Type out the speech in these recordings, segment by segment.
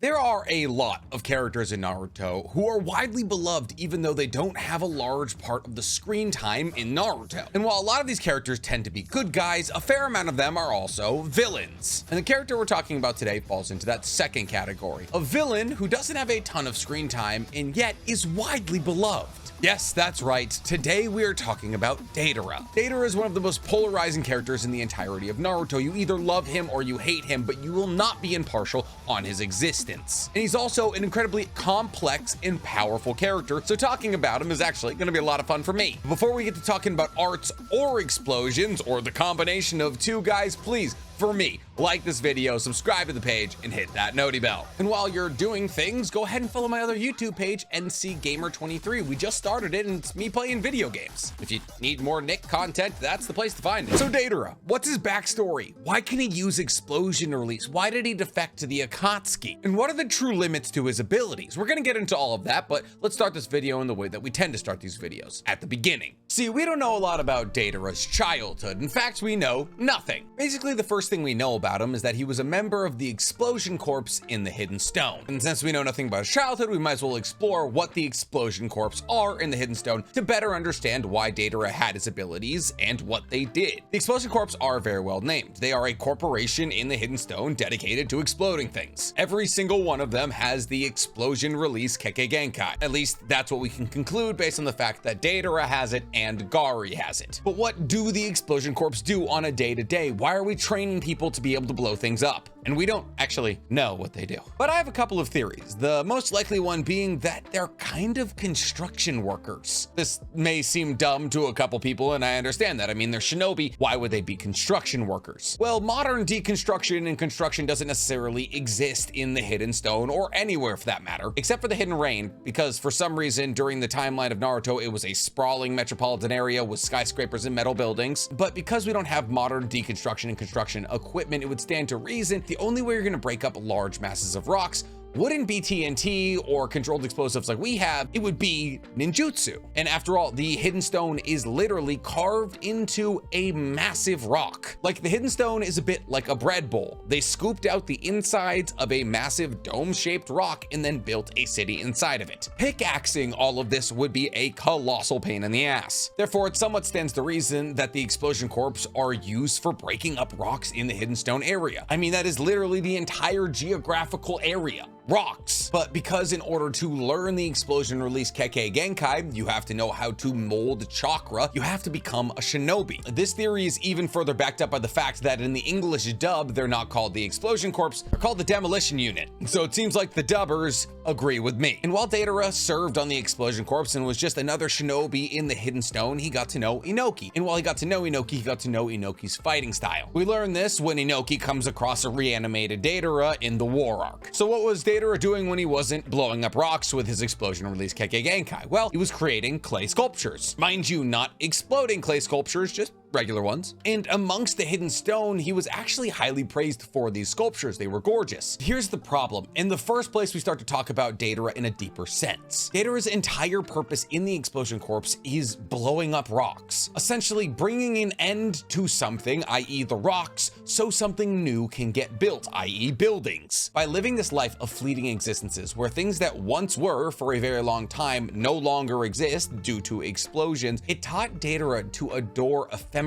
There are a lot of characters in Naruto who are widely beloved even though they don't have a large part of the screen time in Naruto. And while a lot of these characters tend to be good guys, a fair amount of them are also villains. And the character we're talking about today falls into that second category. A villain who doesn't have a ton of screen time and yet is widely beloved. Yes, that's right. Today we are talking about Deidara. Deidara is one of the most polarizing characters in the entirety of Naruto. You either love him or you hate him, but you will not be impartial on his existence. And he's also an incredibly complex and powerful character, so talking about him is actually going to be a lot of fun for me. Before we get to talking about arts or explosions or the combination of two guys, please, for me, like this video, subscribe to the page, and hit that noti bell. And while you're doing things, go ahead and follow my other YouTube page, NCGamer23. We just started it, and it's me playing video games. If you need more Nick content, that's the place to find it. So Deidara, what's his backstory? Why can he use explosion release? Why did he defect to the Akatsuki? And what are the true limits to his abilities? We're gonna get into all of that, but let's start this video in the way that we tend to start these videos, at the beginning. See, we don't know a lot about Deidara's childhood. In fact, we know nothing. Basically, the first thing we know about him is that he was a member of the Explosion Corps in the Hidden Stone. And since we know nothing about his childhood, we might as well explore what the Explosion Corps are in the Hidden Stone to better understand why Deidara had his abilities and what they did. The Explosion Corps are very well named. They are a corporation in the Hidden Stone dedicated to exploding things. Every single one of them has the explosion release Kekkei Genkai. At least that's what we can conclude based on the fact that Deidara has it and Gari has it. But what do the Explosion Corps do on a day-to-day? Why are we training people to be able to blow things up? And we don't actually know what they do. But I have a couple of theories, the most likely one being that they're kind of construction workers. This may seem dumb to a couple people, and I understand that. I mean, they're shinobi. Why would they be construction workers? Well, modern deconstruction and construction doesn't necessarily exist in the Hidden Stone or anywhere for that matter, except for the Hidden Rain, because for some reason during the timeline of Naruto, it was a sprawling metropolitan area with skyscrapers and metal buildings. But because we don't have modern deconstruction and construction equipment, it would stand to reason the only way you're going to break up large masses of rocks wouldn't be TNT or controlled explosives like we have, it would be ninjutsu. And after all, the Hidden Stone is literally carved into a massive rock. Like, the Hidden Stone is a bit like a bread bowl. They scooped out the insides of a massive dome-shaped rock and then built a city inside of it. Pickaxing all of this would be a colossal pain in the ass. Therefore, it somewhat stands to reason that the Explosion Corps are used for breaking up rocks in the Hidden Stone area. I mean, that is literally the entire geographical area. Rocks. But because in order to learn the explosion release Kekkei Genkai, you have to know how to mold chakra, you have to become a shinobi. This theory is even further backed up by the fact that in the English dub, they're not called the Explosion Corps, they're called the Demolition Unit. So it seems like the dubbers agree with me. And while Deidara served on the Explosion Corps and was just another shinobi in the Hidden Stone, he got to know Inoki. And while he got to know Inoki, he got to know Inoki's fighting style. We learn this when Inoki comes across a reanimated Deidara in the war arc. So what was Deidara doing when he wasn't blowing up rocks with his explosion release Kekkei Genkai? Well, he was creating clay sculptures. Mind you, not exploding clay sculptures, just regular ones. And amongst the Hidden Stone, he was actually highly praised for these sculptures. They were gorgeous. Here's the problem. In the first place, we start to talk about Deidara in a deeper sense. Deidara's entire purpose in the Explosion Corps is blowing up rocks, essentially bringing an end to something, i.e. the rocks, so something new can get built, i.e. buildings. By living this life of fleeting existences where things that once were for a very long time no longer exist due to explosions, it taught Deidara to adore ephemerality.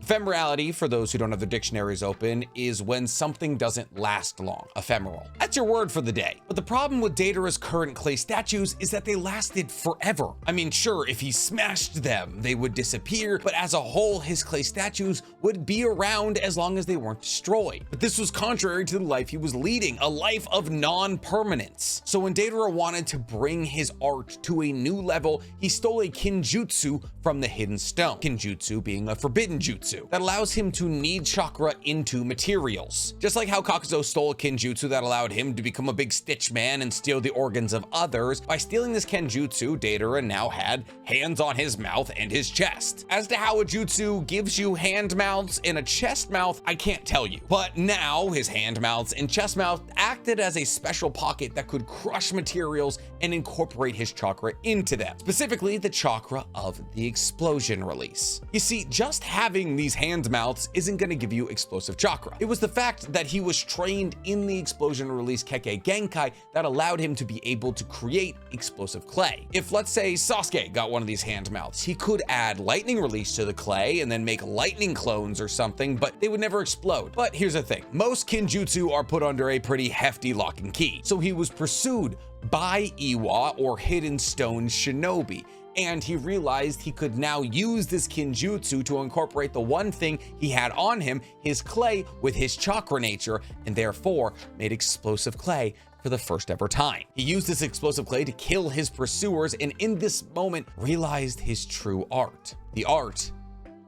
Ephemerality, for those who don't have their dictionaries open, is when something doesn't last long. Ephemeral. That's your word for the day. But the problem with Deidara's current clay statues is that they lasted forever. I mean, sure, if he smashed them, they would disappear, but as a whole, his clay statues would be around as long as they weren't destroyed. But this was contrary to the life he was leading, a life of non-permanence. So when Deidara wanted to bring his art to a new level, he stole a Kinjutsu from the Hidden Stone. Kinjutsu being a forbidden jutsu that allows him to knead chakra into materials. Just like how Kakuzo stole a Kinjutsu that allowed him to become a big stitch man and steal the organs of others, by stealing this Kenjutsu, Deidara now had hands on his mouth and his chest. As to how a jutsu gives you hand mouths and a chest mouth, I can't tell you. But now his hand mouths and chest mouth acted as a special pocket that could crush materials and incorporate his chakra into them, specifically the chakra of the explosion release. You see, just just having these hand mouths isn't going to give you explosive chakra. It was the fact that he was trained in the explosion release Kekkei Genkai that allowed him to be able to create explosive clay. If, let's say, Sasuke got one of these hand mouths, he could add lightning release to the clay and then make lightning clones or something, but they would never explode. But here's the thing, most Kinjutsu are put under a pretty hefty lock and key. So he was pursued by Iwa, or Hidden Stone Shinobi, and he realized he could now use this Kinjutsu to incorporate the one thing he had on him, his clay, with his chakra nature, and therefore made explosive clay for the first ever time. He used this explosive clay to kill his pursuers, and in this moment realized his true art, the art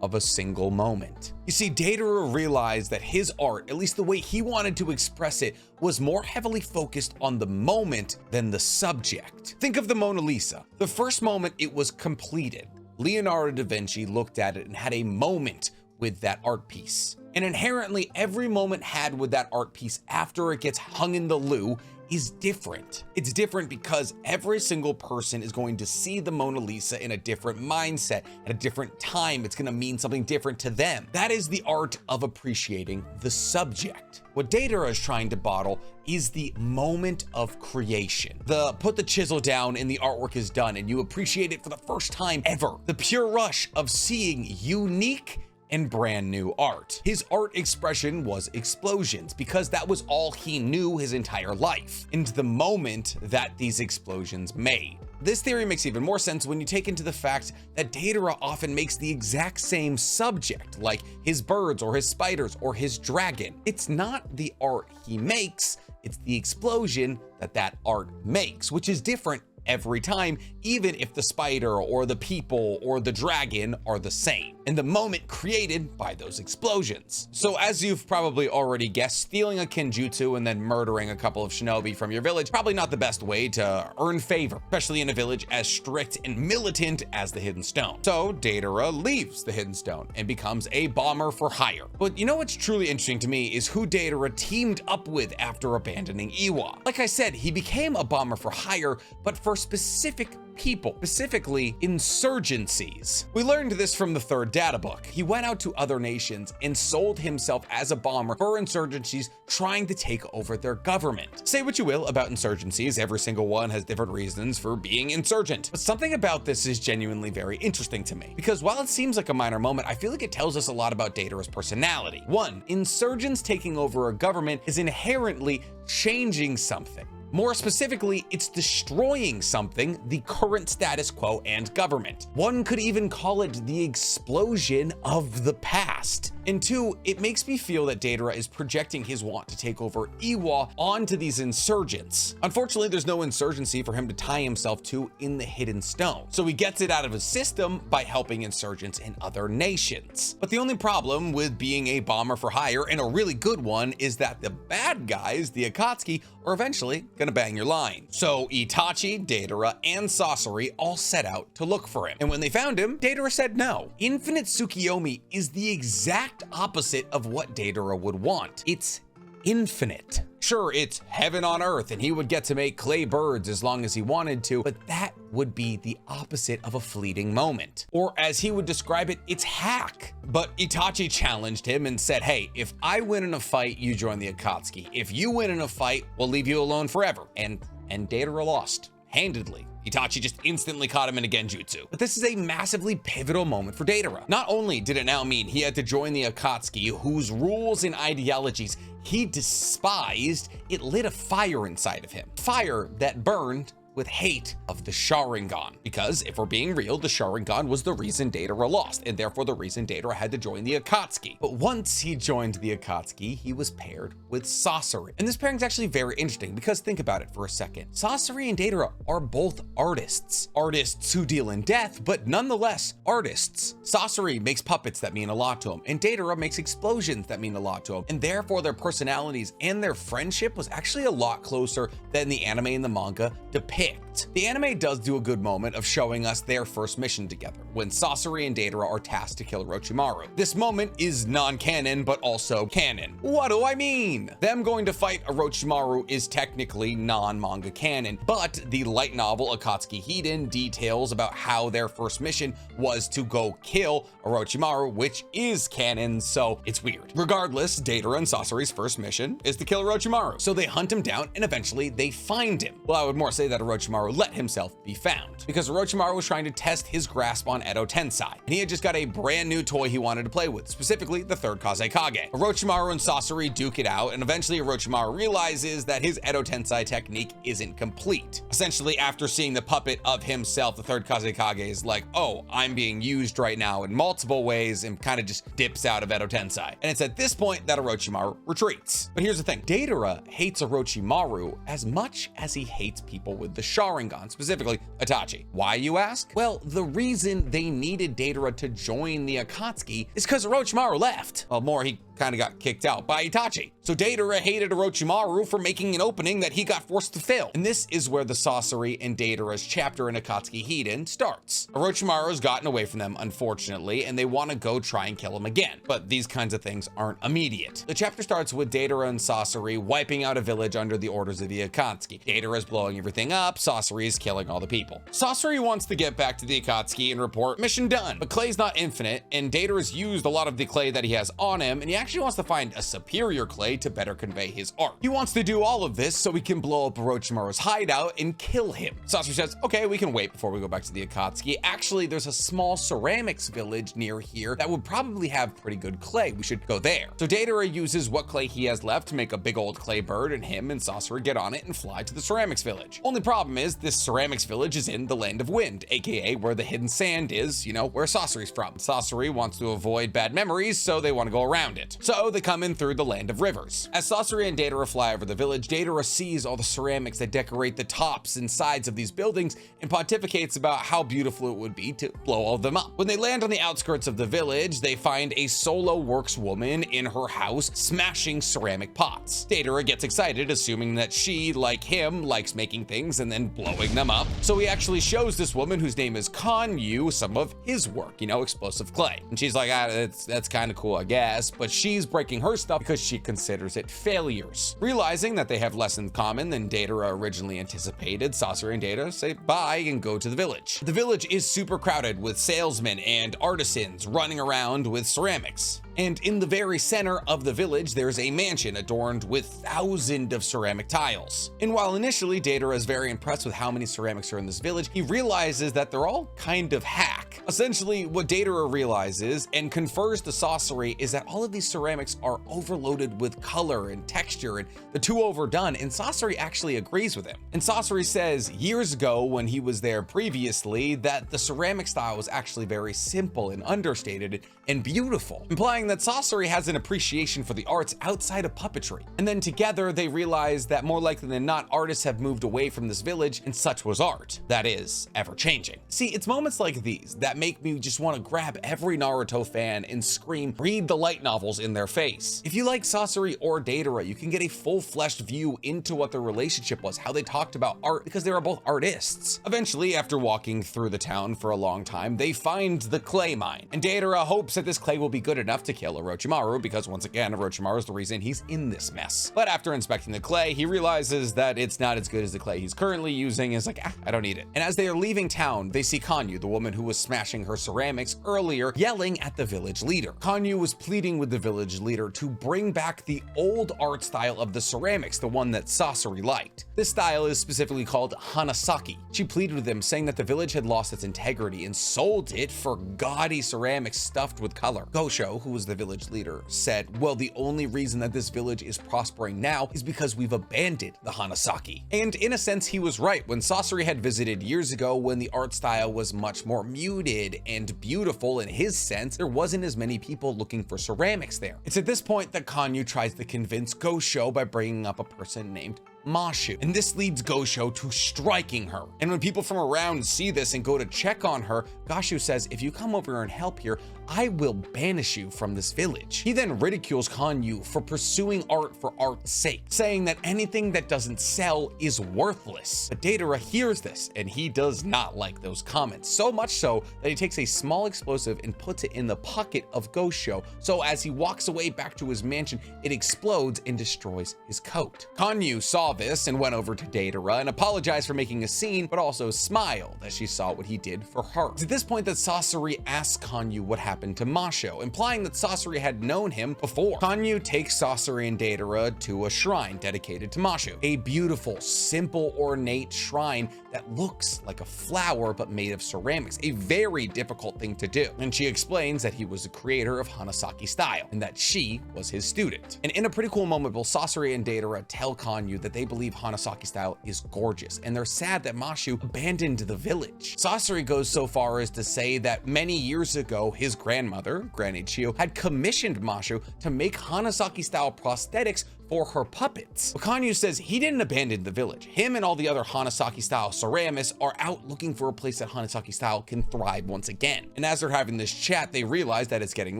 of a single moment. You see, Deidara realized that his art, at least the way he wanted to express it, was more heavily focused on the moment than the subject. Think of the Mona Lisa. The first moment it was completed, Leonardo da Vinci looked at it and had a moment with that art piece. And inherently, every moment had with that art piece after it gets hung in the loo is different. It's different because every single person is going to see the Mona Lisa in a different mindset at a different time. It's going to mean something different to them. That is the art of appreciating the subject. What Deidara is trying to bottle is the moment of creation. Put the chisel down and the artwork is done and you appreciate it for the first time ever. The pure rush of seeing unique and brand new art. His art expression was explosions because that was all he knew his entire life, and the moment that these explosions made. This theory makes even more sense when you take into the fact that Deidara often makes the exact same subject, like his birds or his spiders or his dragon. It's not the art he makes, it's the explosion that that art makes, which is different every time, even if the spider or the people or the dragon are the same, and the moment created by those explosions. So as you've probably already guessed, stealing a Kinjutsu and then murdering a couple of shinobi from your village, probably not the best way to earn favor, especially in a village as strict and militant as the Hidden Stone. So Deidara leaves the Hidden Stone and becomes a bomber for hire. But you know what's truly interesting to me is who Deidara teamed up with after abandoning Iwa. Like I said, he became a bomber for hire, but for specific people, specifically insurgencies. We learned this from the third data book. He went out to other nations and sold himself as a bomber for insurgencies trying to take over their government. Say what you will about insurgencies, every single one has different reasons for being insurgent. But something about this is genuinely very interesting to me, because while it seems like a minor moment, I feel like it tells us a lot about Deidara's personality. One, insurgents taking over a government is inherently changing something. More specifically, it's destroying something, the current status quo and government. One could even call it the explosion of the past. And two, it makes me feel that Deidara is projecting his want to take over Iwa onto these insurgents. Unfortunately, there's no insurgency for him to tie himself to in the Hidden Stone, so he gets it out of his system by helping insurgents in other nations. But the only problem with being a bomber for hire, and a really good one, is that the bad guys, the Akatsuki, are eventually gonna bang your line. So Itachi, Deidara, and Sasori all set out to look for him. And when they found him, Deidara said no. Infinite Tsukiyomi is the exact opposite of what Deidara would want. It's infinite. Sure, it's heaven on earth and he would get to make clay birds as long as he wanted to, but that would be the opposite of a fleeting moment. Or as he would describe it, it's hack. But Itachi challenged him and said, hey, if I win in a fight, you join the Akatsuki. If you win in a fight, we'll leave you alone forever. And Deidara lost, handedly. Itachi just instantly caught him in a genjutsu. But this is a massively pivotal moment for Deidara. Not only did it now mean he had to join the Akatsuki, whose rules and ideologies he despised, it lit a fire inside of him. Fire that burned with hate of the Sharingan. Because if we're being real, the Sharingan was the reason Deidara lost, and therefore the reason Deidara had to join the Akatsuki. But once he joined the Akatsuki, he was paired with Sasori. And this pairing is actually very interesting because think about it for a second. Sasori and Deidara are both artists. Artists who deal in death, but nonetheless artists. Sasori makes puppets that mean a lot to him, and Deidara makes explosions that mean a lot to him. And therefore their personalities and their friendship was actually a lot closer than the anime and the manga depict picked. The anime does do a good moment of showing us their first mission together, when Sasori and Deidara are tasked to kill Orochimaru. This moment is non-canon, but also canon. What do I mean? Them going to fight Orochimaru is technically non-manga canon, but the light novel Akatsuki Hiden details about how their first mission was to go kill Orochimaru, which is canon, so it's weird. Regardless, Deidara and Sasori's first mission is to kill Orochimaru, so they hunt him down and eventually they find him. Well, I would more say that Orochimaru let himself be found, because Orochimaru was trying to test his grasp on Edo Tensei, and he had just got a brand new toy he wanted to play with, specifically the third Kazekage. Orochimaru and Sasori duke it out, and eventually Orochimaru realizes that his Edo Tensei technique isn't complete. Essentially, after seeing the puppet of himself, the third Kazekage is like, oh, I'm being used right now in multiple ways, and kind of just dips out of Edo Tensei. And it's at this point that Orochimaru retreats. But here's the thing, Deidara hates Orochimaru as much as he hates people with the Sharingan, specifically Itachi. Why, you ask? Well, the reason they needed Deidara to join the Akatsuki is because Orochimaru left. Well, more, he kind of got kicked out by Itachi. So Deidara hated Orochimaru for making an opening that he got forced to fill. And this is where the Sasori and Deidara's chapter in Akatsuki Hiden starts. Orochimaru's gotten away from them, unfortunately, and they want to go try and kill him again. But these kinds of things aren't immediate. The chapter starts with Deidara and Sasori wiping out a village under the orders of the Akatsuki. Deidara is blowing everything up, Sasori is killing all the people. Sasori wants to get back to the Akatsuki and report mission done, but clay's not infinite, and Deidara's used a lot of the clay that he has on him, and he actually wants to find a superior clay to better convey his art. He wants to do all of this so he can blow up Orochimaru's hideout and kill him. Sasori says, okay, we can wait before we go back to the Akatsuki. Actually, there's a small ceramics village near here that would probably have pretty good clay. We should go there. So Deidara uses what clay he has left to make a big old clay bird, and him and Sasori get on it and fly to the ceramics village. Only problem is this ceramics village is in the Land of Wind, aka where the hidden sand is, you know, where Sasori's from. Sasori wants to avoid bad memories, so they want to go around it. So they come in through the Land of Rivers. As Sasori and Deidara fly over the village, Deidara sees all the ceramics that decorate the tops and sides of these buildings and pontificates about how beautiful it would be to blow all of them up. When they land on the outskirts of the village, they find a solo works woman in her house smashing ceramic pots. Deidara gets excited, assuming that she, like him, likes making things and then blowing them up. So he actually shows this woman, whose name is Kanyu, some of his work, you know, explosive clay. And she's like, that's kind of cool, I guess, but she's breaking her stuff because she considers it failures. Realizing that they have less in common than Deidara originally anticipated, Sasori and Deidara say bye and go to the village. The village is super crowded with salesmen and artisans running around with ceramics. And in the very center of the village, there's a mansion adorned with thousands of ceramic tiles. And while initially Deidara is very impressed with how many ceramics are in this village, he realizes that they're all kind of hack. Essentially, what Deidara realizes and confers to Sasori is that all of these ceramics are overloaded with color and texture, and they're too overdone, and Sasori actually agrees with him. And Sasori says years ago when he was there previously that the ceramic style was actually very simple and understated and beautiful, implying that Sasori has an appreciation for the arts outside of puppetry. And then together they realize that more likely than not, artists have moved away from this village, and such was art. That is, ever changing. See, it's moments like these that make me just want to grab every Naruto fan and scream, read the light novels in their face. If you like Sasori or Deidara, you can get a full-fleshed view into what their relationship was, how they talked about art, because they were both artists. Eventually, after walking through the town for a long time, they find the clay mine, and Deidara hopes that this clay will be good enough to kill Orochimaru, because once again, Orochimaru is the reason he's in this mess. But after inspecting the clay, he realizes that it's not as good as the clay he's currently using, and is like, I don't need it. And as they are leaving town, they see Kanyu, the woman who was smashing her ceramics earlier, yelling at the village leader. Kanyu was pleading with the village leader to bring back the old art style of the ceramics, the one that Sasori liked. This style is specifically called Hanasaki. She pleaded with him, saying that the village had lost its integrity and sold it for gaudy ceramics stuffed with color. Goshu, who was the village leader, said, well, the only reason that this village is prospering now is because we've abandoned the Hanasaki. And in a sense, he was right. When Sasori had visited years ago, when the art style was much more muted and beautiful in his sense, there wasn't as many people looking for ceramics there. It's at this point that Kanyu tries to convince Goshu by bringing up a person named Mashu. And this leads Gosho to striking her. And when people from around see this and go to check on her, Goshu says, if you come over and help here, I will banish you from this village. He then ridicules Kanyu for pursuing art for art's sake, saying that anything that doesn't sell is worthless. But Deidara hears this, and he does not like those comments, so much so that he takes a small explosive and puts it in the pocket of Gosho, so as he walks away back to his mansion, it explodes and destroys his coat. Kanyu saw this and went over to Deidara and apologized for making a scene, but also smiled as she saw what he did for her. It's at this point that Sasori asks Kanyu what happened to Masho, implying that Sasori had known him before. Kanyu takes Sasori and Deidara to a shrine dedicated to Masho, a beautiful, simple, ornate shrine that looks like a flower but made of ceramics, a very difficult thing to do. And she explains that he was the creator of Hanasaki style and that she was his student. And in a pretty cool moment, both Sasori and Deidara tell Kanyu that they believe Hanasaki style is gorgeous, and they're sad that Mashu abandoned the village. Sasori goes so far as to say that many years ago, his grandmother, Granny Chiyo, had commissioned Mashu to make Hanasaki style prosthetics for her puppets. But Kanyu says he didn't abandon the village. Him and all the other Hanasaki style ceramists are out looking for a place that Hanasaki style can thrive once again. And as they're having this chat, they realize that it's getting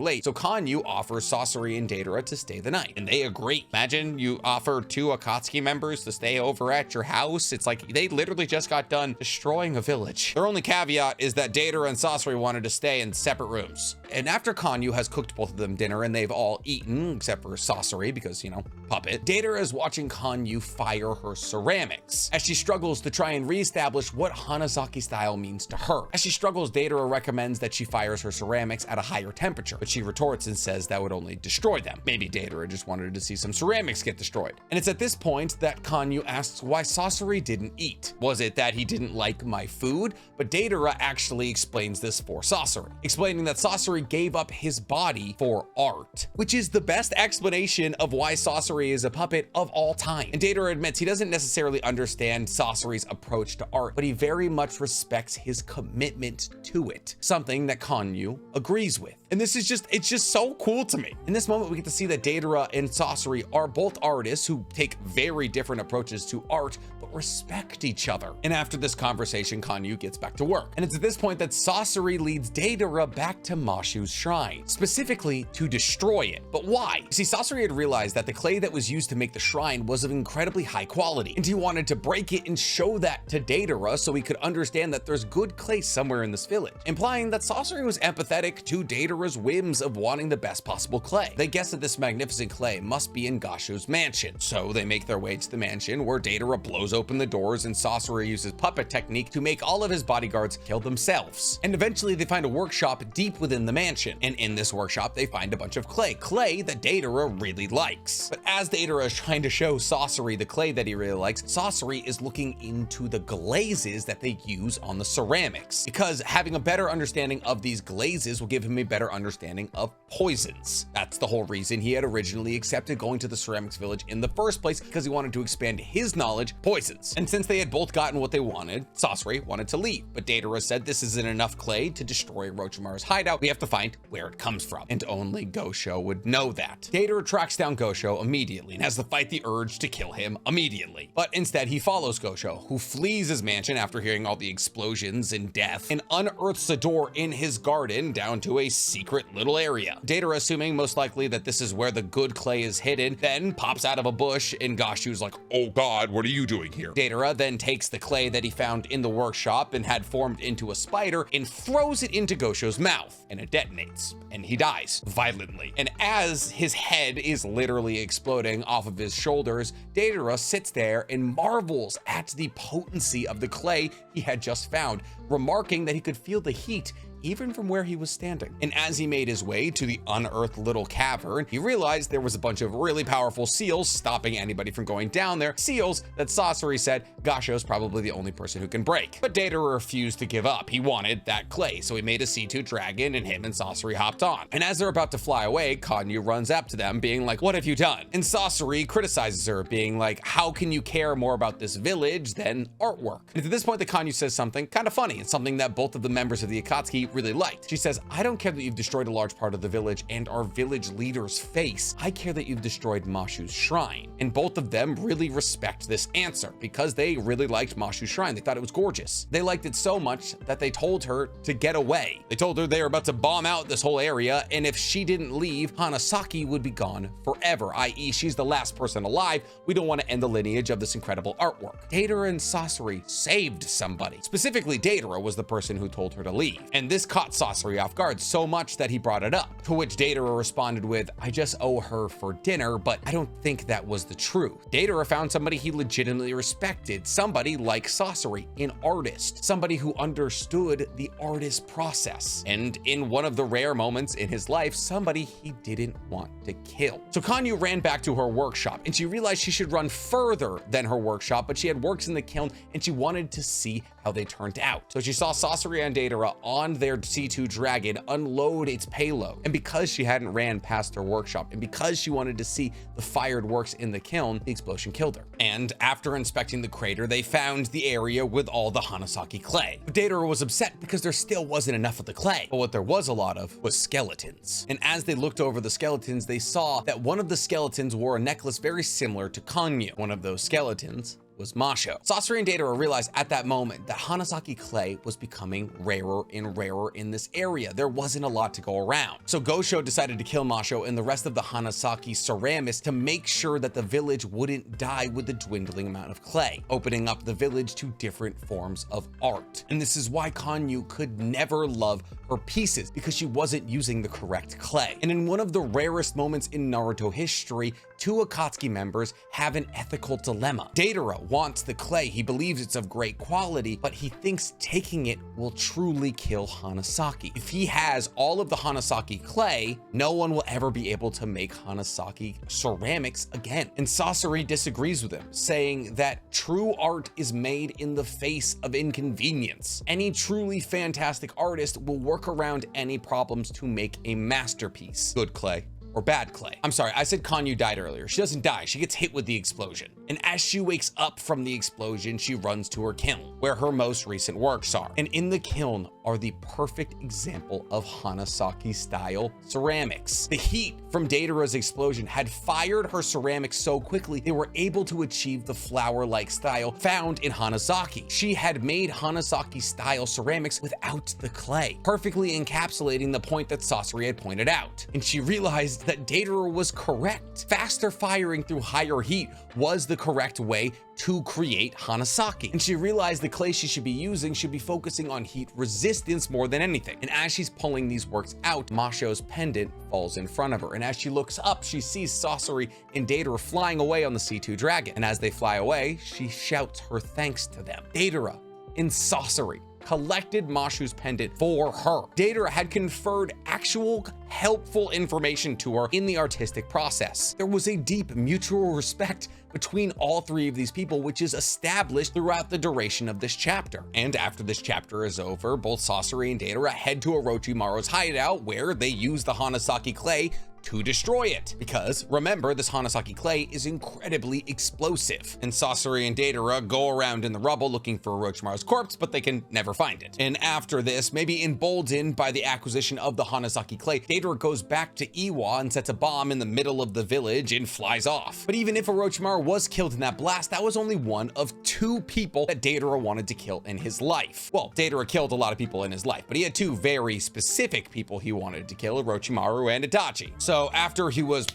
late. So Kanyu offers Sasori and Deidara to stay the night, and they agree. Imagine you offer two Akatsuki members to stay over at your house. It's like they literally just got done destroying a village. Their only caveat is that Deidara and Sasori wanted to stay in separate rooms. And after Kanyu has cooked both of them dinner and they've all eaten, except for Sasori because, you know, puppet, Deidara is watching Kanyu fire her ceramics as she struggles to try and reestablish what Hanasaki style means to her. As she struggles, Deidara recommends that she fires her ceramics at a higher temperature, but she retorts and says that would only destroy them. Maybe Deidara just wanted to see some ceramics get destroyed. And it's at this point that Kanyu asks why Sasori didn't eat. Was it that he didn't like my food? But Deidara actually explains this for Sasori, explaining that Sasori gave up his body for art, which is the best explanation of why Sasori is a puppet of all time. And Deidara admits he doesn't necessarily understand Sasori's approach to art, but he very much respects his commitment to it, something that Kanyu agrees with. And this is just, it's just so cool to me. In this moment, we get to see that Deidara and Sasori are both artists who take very different approaches to art, but respect each other. And after this conversation, Kanyu gets back to work. And it's at this point that Sasori leads Deidara back to Mashu's shrine, specifically to destroy it. But why? See, Sasori had realized that the clay that was used to make the shrine was of incredibly high quality, and he wanted to break it and show that to Deidara so he could understand that there's good clay somewhere in this village, implying that Sasori was empathetic to Deidara's whims of wanting the best possible clay. They guess that this magnificent clay must be in Goshu's mansion, so they make their way to the mansion where Deidara blows open the doors and Sasori uses puppet technique to make all of his bodyguards kill themselves. And eventually they find a workshop deep within the mansion, and in this workshop they find a bunch of clay that Deidara really likes. But as Deidara is trying to show Sasori the clay that he really likes, Sasori is looking into the glazes that they use on the ceramics, because having a better understanding of these glazes will give him a better understanding of poisons. That's the whole reason he had originally accepted going to the ceramics village in the first place, because he wanted to expand his knowledge, poisons. And since they had both gotten what they wanted, Sasori wanted to leave, but Deidara said this isn't enough clay to destroy Orochimaru's hideout. We have to find where it comes from, and only Gosho would know that. Deidara tracks down Gosho immediately and has to fight the urge to kill him immediately. But instead he follows Gosho, who flees his mansion after hearing all the explosions and death, and unearths a door in his garden down to a secret little area. Deidara, assuming most likely that this is where the good clay is hidden, then pops out of a bush, and Goshu's like, "Oh God, what are you doing here?" Deidara then takes the clay that he found in the workshop and had formed into a spider and throws it into Gosho's mouth, and it detonates, and he dies violently. And as his head is literally exploding off of his shoulders, Deidara sits there and marvels at the potency of the clay he had just found, remarking that he could feel the heat even from where he was standing. And as he made his way to the unearthed little cavern, he realized there was a bunch of really powerful seals stopping anybody from going down there, seals that Sasori said Gosho's probably the only person who can break. But Deidara refused to give up. He wanted that clay, so he made a C2 dragon, and him and Sasori hopped on. And as they're about to fly away, Kanyu runs up to them being like, "What have you done?" And Sasori criticizes her, being like, "How can you care more about this village than artwork?" And at this point, the Kanyu says something kind of funny, and something that both of the members of the Akatsuki really liked. She says, I don't care that you've destroyed a large part of the village and our village leader's face. I care that you've destroyed Mashu's shrine. And both of them really respect this answer because they really liked Mashu's shrine. They thought it was gorgeous. They liked it so much that they told her to get away. They told her they were about to bomb out this whole area, and if she didn't leave, Hanasaki would be gone forever, i.e. she's the last person alive. We don't want to end the lineage of this incredible artwork. Deidara and Sasori saved somebody. Specifically, Deidara was the person who told her to leave. And this caught Sasori off guard so much that he brought it up, to which Deidara responded with, I just owe her for dinner, but I don't think that was the truth. Deidara found somebody he legitimately respected, somebody like Sasori, an artist, somebody who understood the artist process. And in one of the rare moments in his life, somebody he didn't want to kill. So Kanyu ran back to her workshop and she realized she should run further than her workshop, but she had works in the kiln and she wanted to see how they turned out. So she saw Sasori and Deidara on their C2 Dragon unload its payload. And because she hadn't ran past her workshop and because she wanted to see the fired works in the kiln, the explosion killed her. And after inspecting the crater, they found the area with all the Hanasaki clay. But Deidara was upset because there still wasn't enough of the clay. But what there was a lot of was skeletons. And as they looked over the skeletons, they saw that one of the skeletons wore a necklace very similar to Kanyu. One of those skeletons was Masho. Sasori and Deidara realized at that moment that Hanasaki clay was becoming rarer and rarer in this area. There wasn't a lot to go around. So Goshu decided to kill Masho and the rest of the Hanasaki ceramists to make sure that the village wouldn't die with the dwindling amount of clay, opening up the village to different forms of art. And this is why Kanyu could never love her pieces, because she wasn't using the correct clay. And in one of the rarest moments in Naruto history, two Akatsuki members have an ethical dilemma. Deidara wants the clay. He believes it's of great quality, but he thinks taking it will truly kill Hanasaki. If he has all of the Hanasaki clay, no one will ever be able to make Hanasaki ceramics again. And Sasori disagrees with him, saying that true art is made in the face of inconvenience. Any truly fantastic artist will work around any problems to make a masterpiece. Good clay or bad clay. I'm sorry, I said Kanyu died earlier. She doesn't die, she gets hit with the explosion. And as she wakes up from the explosion, she runs to her kiln, where her most recent works are. And in the kiln are the perfect example of Hanasaki style ceramics. The heat from Deidara's explosion had fired her ceramics so quickly, they were able to achieve the flower-like style found in Hanasaki. She had made Hanasaki style ceramics without the clay, perfectly encapsulating the point that Sasori had pointed out. And she realized that Deidara was correct. Faster firing through higher heat was the correct way to create Hanasaki. And she realized the clay she should be using should be focusing on heat resistance more than anything. And as she's pulling these works out, Masho's pendant falls in front of her. And as she looks up, she sees Sasori and Deidara flying away on the C2 Dragon. And as they fly away, she shouts her thanks to them. Deidara and Sasori collected Mashu's pendant for her. Deidara had conferred actual helpful information to her in the artistic process. There was a deep mutual respect between all three of these people, which is established throughout the duration of this chapter. And after this chapter is over, both Sasori and Deidara head to Orochimaru's hideout, where they use the Hanasaki clay to destroy it. Because remember, this Hanasaki clay is incredibly explosive. And Sasori and Deidara go around in the rubble looking for Orochimaru's corpse, but they can never find it. And after this, maybe emboldened by the acquisition of the Hanasaki clay, Deidara goes back to Iwa and sets a bomb in the middle of the village and flies off. But even if Orochimaru was killed in that blast, that was only one of two people that Deidara wanted to kill in his life. Well, Deidara killed a lot of people in his life, but he had two very specific people he wanted to kill, Orochimaru and Itachi. So after he was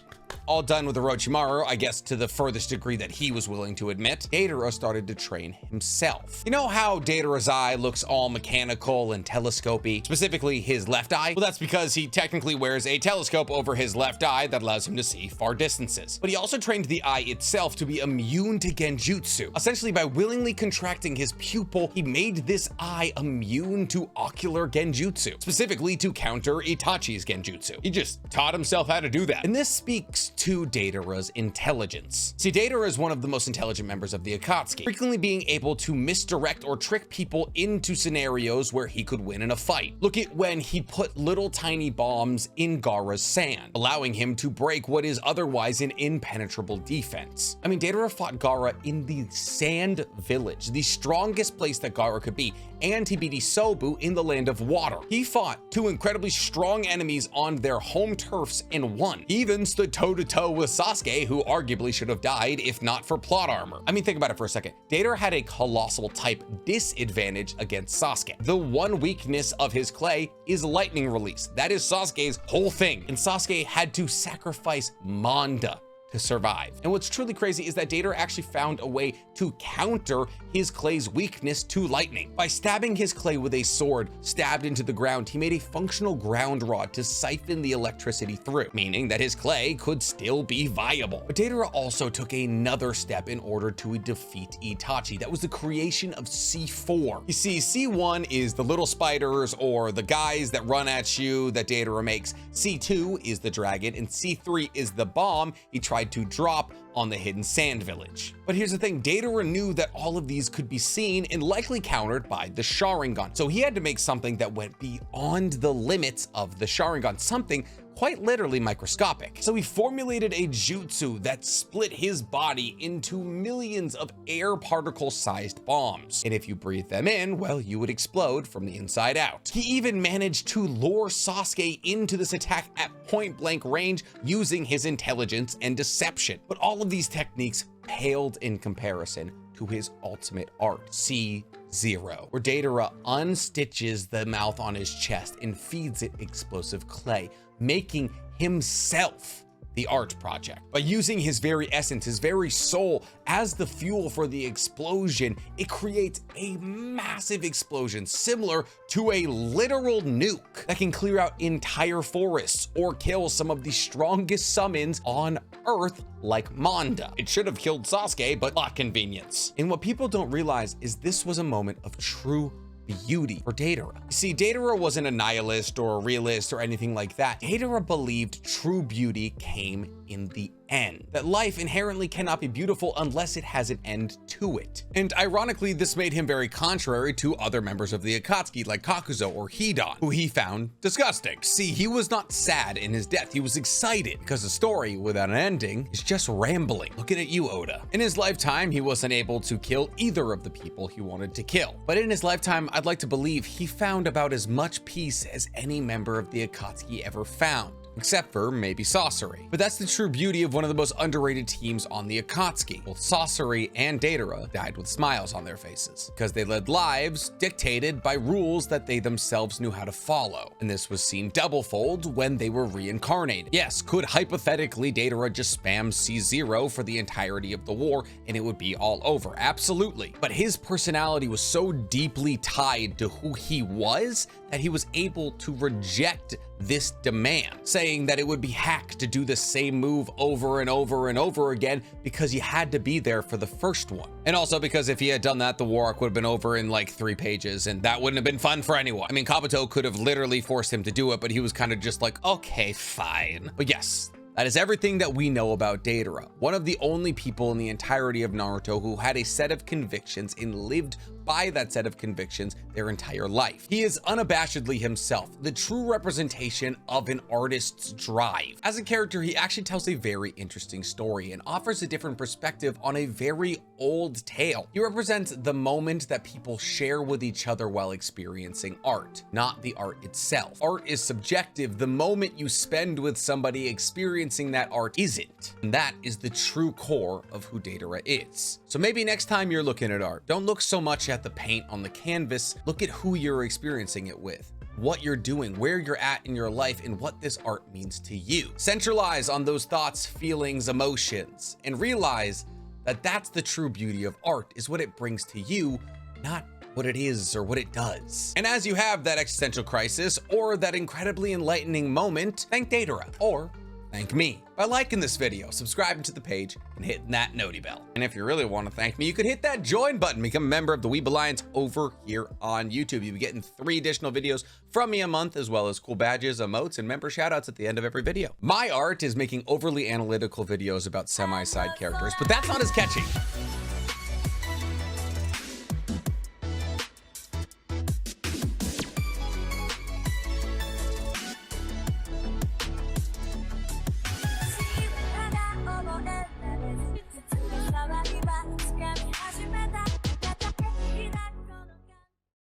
all done with Orochimaru, I guess to the furthest degree that he was willing to admit, Deidara started to train himself. You know how Deidara's eye looks all mechanical and telescopy, specifically his left eye? Well, that's because he technically wears a telescope over his left eye that allows him to see far distances. But he also trained the eye itself to be immune to genjutsu. Essentially, by willingly contracting his pupil, he made this eye immune to ocular genjutsu, specifically to counter Itachi's genjutsu. He just taught himself how to do that. And this speaks to Deidara's intelligence. See, Deidara is one of the most intelligent members of the Akatsuki, frequently being able to misdirect or trick people into scenarios where he could win in a fight. Look at when he put little tiny bombs in Gaara's sand, allowing him to break what is otherwise an impenetrable defense. I mean, Deidara fought Gaara in the Sand Village, the strongest place that Gaara could be, and he beat Isobu in the Land of Water. He fought two incredibly strong enemies on their home turfs and won. He even stood toe-to-toe with Sasuke, who arguably should have died if not for plot armor. I mean, think about it for a second. Deidara had a colossal type disadvantage against Sasuke. The one weakness of his clay is lightning release. That is Sasuke's whole thing, and Sasuke had to sacrifice Manda to survive. And what's truly crazy is that Deidara actually found a way to counter his clay's weakness to lightning. By stabbing his clay with a sword stabbed into the ground, he made a functional ground rod to siphon the electricity through, meaning that his clay could still be viable. But Deidara also took another step in order to defeat Itachi. That was the creation of C4. You see, C1 is the little spiders or the guys that run at you that Deidara makes. C2 is the dragon, and C3 is the bomb he tried to drop on the hidden sand village. But here's the thing, Deidara knew that all of these could be seen and likely countered by the Sharingan. So he had to make something that went beyond the limits of the Sharingan, something quite literally microscopic. So he formulated a jutsu that split his body into millions of air particle-sized bombs. And if you breathe them in, well, you would explode from the inside out. He even managed to lure Sasuke into this attack at point-blank range using his intelligence and deception. But all of these techniques paled in comparison to his ultimate art, C0, where Deidara unstitches the mouth on his chest and feeds it explosive clay, making himself the art project. By using his very essence, his very soul as the fuel for the explosion, it creates a massive explosion similar to a literal nuke that can clear out entire forests or kill some of the strongest summons on Earth like Manda. It should have killed Sasuke, but plot convenience. And what people don't realize is this was a moment of true beauty for Deidara. You see, Deidara wasn't a nihilist or a realist or anything like that. Deidara believed true beauty came in the end, that life inherently cannot be beautiful unless it has an end to it. And ironically, this made him very contrary to other members of the Akatsuki like Kakuzo or Hidan, who he found disgusting. See, he was not sad in his death, he was excited because the story without an ending is just rambling. Looking at you, Oda. In his lifetime, he wasn't able to kill either of the people he wanted to kill. But in his lifetime, I'd like to believe he found about as much peace as any member of the Akatsuki ever found, except for maybe Sasori. But that's the true beauty of one of the most underrated teams on the Akatsuki. Both Sasori and Deidara died with smiles on their faces because they led lives dictated by rules that they themselves knew how to follow. And this was seen doublefold when they were reincarnated. Yes, could hypothetically Deidara just spam C0 for the entirety of the war and it would be all over? Absolutely. But his personality was so deeply tied to who he was that he was able to reject this demand, saying that it would be hack to do the same move over and over and over again because you had to be there for the first one. And also because if he had done that, the war arc would have been over in like 3 pages and that wouldn't have been fun for anyone. I mean, Kabuto could have literally forced him to do it, but he was kind of just like, okay, fine. But yes, that is everything that we know about Deidara, one of the only people in the entirety of Naruto who had a set of convictions and lived by that set of convictions their entire life. He is unabashedly himself, the true representation of an artist's drive. As a character, he actually tells a very interesting story and offers a different perspective on a very old tale. He represents the moment that people share with each other while experiencing art, not the art itself. Art is subjective. The moment you spend with somebody experiencing that art isn't. And that is the true core of who Deidara is. So maybe next time you're looking at art, don't look so much at the paint on the canvas, look at who you're experiencing it with, what you're doing, where you're at in your life, and what this art means to you. Centralize on those thoughts, feelings, emotions, and realize that that's the true beauty of art, is what it brings to you, not what it is or what it does. And as you have that existential crisis or that incredibly enlightening moment, thank Deidara or thank me by liking this video, subscribing to the page, and hitting that noti bell. And if you really want to thank me, you could hit that join button, become a member of the Weeb Alliance over here on YouTube. You'll be getting 3 additional videos from me a month, as well as cool badges, emotes, and member shoutouts at the end of every video. My art is making overly analytical videos about semi-side characters, but that's not as catchy.